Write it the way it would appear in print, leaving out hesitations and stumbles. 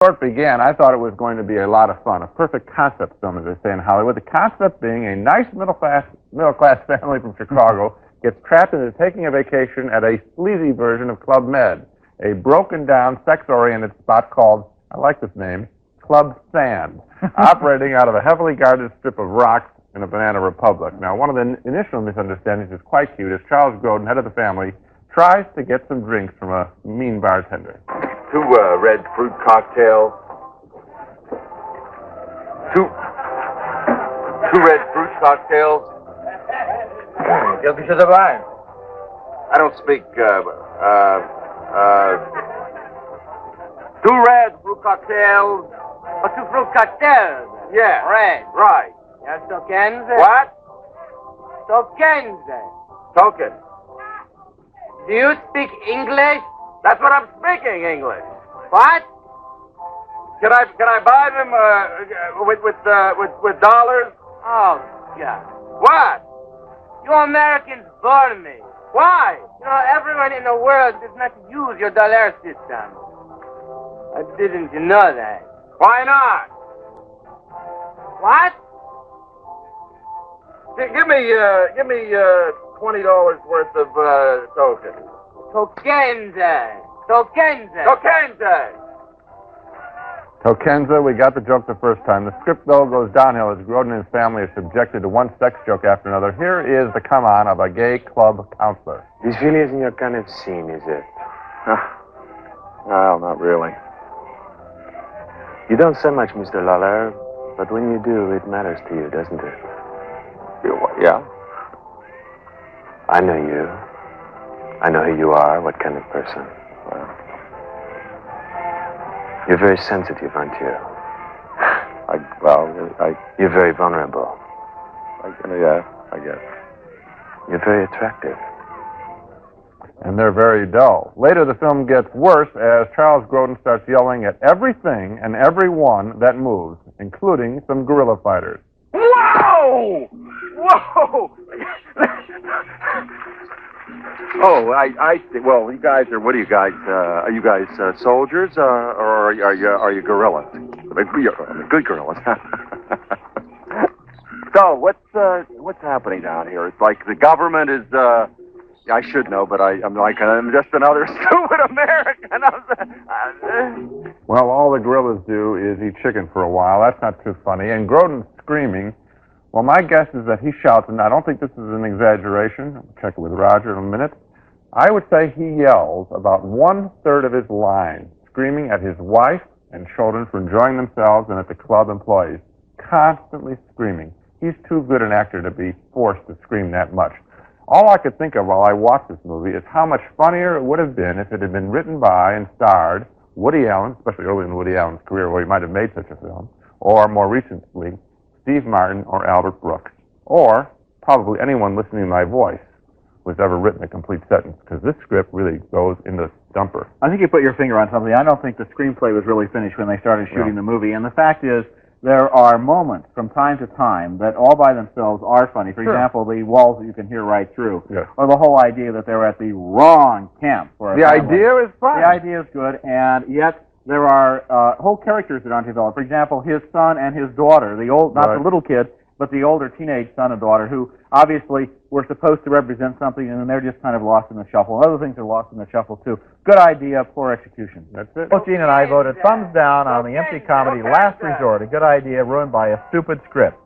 Short began, I thought it was going to be a lot of fun, a perfect concept film, as they say in Hollywood. The concept being a nice middle-class family from Chicago gets trapped into taking a vacation at a sleazy version of Club Med, a broken-down, sex-oriented spot called, I like this name, Club Sand, operating out of a heavily guarded strip of rocks in a banana republic. Now, one of the initial misunderstandings is quite cute, as Charles Grodin, head of the family, tries to get some drinks from a mean bartender. Two red fruit cocktails. Two red fruit cocktails. Quelque chose à boire? I don't speak, two red fruit cocktails. Oh, two fruit cocktails. Yeah. Red. Right. Yes, tokens. What? Tokens. Token. Do you speak English? That's what I'm speaking, English. What? Can I buy them with dollars? Oh, God. What? You Americans bore me. Why? You know, everyone in the world does not use your dollar system. Didn't you know that? Why not? What? Give me $20 worth of tokens. Tokenza. Tokenza. Tokenza. Tokenza, we got the joke the first time. The script, though, goes downhill as Grodin and his family are subjected to one sex joke after another. Here is the come-on of a gay club counselor. This really isn't your kind of scene, is it? Well, not really. You don't say much, Mr. Lawler, but when you do, it matters to you, doesn't it? Yeah. I know you. I know who you are, what kind of person. You're very sensitive, aren't you? You're very vulnerable. Yeah, I guess. You're very attractive. And they're very dull. Later, the film gets worse as Charles Grodin starts yelling at everything and everyone that moves, including some guerrilla fighters. Whoa! Whoa! Oh, I see. Well, you guys are. What are you guys? Are you guys soldiers, or are you guerrillas? Good guerrillas. So, what's happening down here? It's like the government is. I should know, but I'm just another stupid American. Well, all the guerrillas do is eat chicken for a while. That's not too funny. And Grodin's screaming. Well, my guess is that he shouts, and I don't think this is an exaggeration. I'll check it with Roger in a minute. I would say he yells about 1/3 of his lines, screaming at his wife and children for enjoying themselves and at the club employees. Constantly screaming. He's too good an actor to be forced to scream that much. All I could think of while I watched this movie is how much funnier it would have been if it had been written by and starred Woody Allen, especially early in Woody Allen's career where he might have made such a film, or more recently, Steve Martin or Albert Brooks, or probably anyone listening to my voice was ever written a complete sentence, because this script really goes in the dumper. I think you put your finger on something. I don't think the screenplay was really finished when they started shooting the movie, and the fact is, there are moments from time to time that all by themselves are funny. For example, the walls that you can hear right through, or the whole idea that they were at the wrong camp. For the idea is fun. The idea is good, and yet there are whole characters that aren't developed. For example, his son and his daughter, the old, not the little kid, but the older teenage son and daughter, who obviously were supposed to represent something, and then they're just kind of lost in the shuffle. And other things are lost in the shuffle, too. Good idea, poor execution. That's it. Both Gene and I voted thumbs down on the empty comedy Last Resort, a good idea ruined by a stupid script.